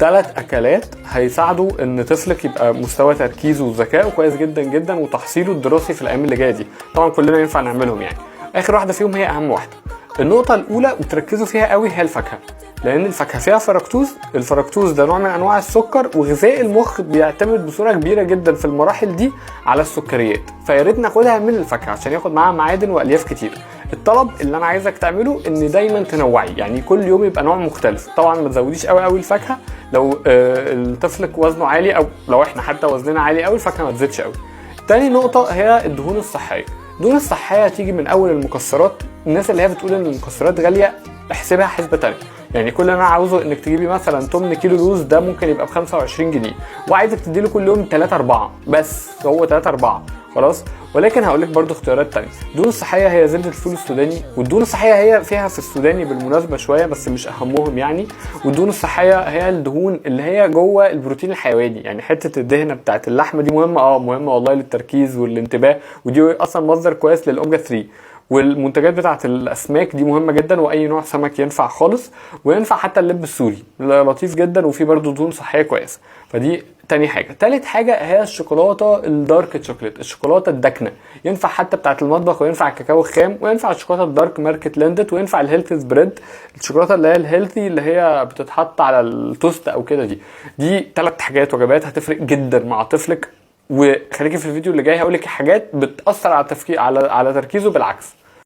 3 اكلات هيساعدوا ان طفلك يبقى مستوى تركيزه وذكائه كويس جدا جدا وتحصيله الدراسي في الايام اللي جايه دي. طبعا كلنا ينفع نعملهم يعني. اخر واحده فيهم هي اهم واحده. النقطه الاولى وتركزوا فيها قوي هي الفاكهه، لان الفاكهه فيها فركتوز. الفركتوز ده نوع من انواع السكر، وغذاء المخ بيعتمد بصوره كبيره جدا في المراحل دي على السكريات، فيا ريت ناخدها من الفاكهه عشان ياخد معاها معادن والياف كتير. الطلب اللي انا عايزك تعمله ان دايما تنوعي، يعني كل يوم يبقى نوع مختلف. طبعا ما تزوديش قوي الفاكهه لو طفلك وزنه عالي، او لو احنا حتى وزننا عالي قوي الفاكهه ما تزيدش قوي. تاني نقطه هي الدهون الصحيه. الدهون الصحيه هتيجي من اول المكسرات. الناس اللي هي بتقول ان المكسرات غاليه احسبها حسبه تانية. يعني كل اللي انا عاوزه انك تجيبي مثلا 8 كيلو لوز، ده ممكن يبقى ب 25 جنيه، وعايزك تديله كل يوم 3 4 بس، هو 3 4 خلاص. ولكن هقول لك برده اختيارات تانية. الدهون الصحيه هي زبده الفول السوداني، والدهون الصحيه هي فيها في السوداني بالمناسبه شويه بس مش اهمهم يعني. والدهون الصحيه هي الدهون اللي هي جوه البروتين الحيواني، يعني حته الدهنه بتاعت اللحمه دي مهمه، مهمه والله للتركيز والانتباه، ودي اصلا مصدر كويس للاوميجا 3. والمنتجات بتاعه الاسماك دي مهمه جدا، واي نوع سمك ينفع خالص، وينفع حتى اللب السوري لطيف جدا وفيه برده دهون صحيه كويسه. فدي تاني حاجه. تالت حاجه هي الشوكولاته الدارك شوكليت، الشوكولاته الداكنه، ينفع حتى بتاعه المطبخ، وينفع الكاكاو الخام، وينفع الشوكولاته الدارك ماركه لاندت، وينفع الهيلثي سبريد، الشوكولاته اللي هي الهيلثي اللي هي بتتحط على التوست او كده. دي 3 حاجات وجبات هتفرق جدا مع طفلك. وخليكي في الفيديو اللي جاي هقولك حاجات بتاثر على تركيزه بالعكس.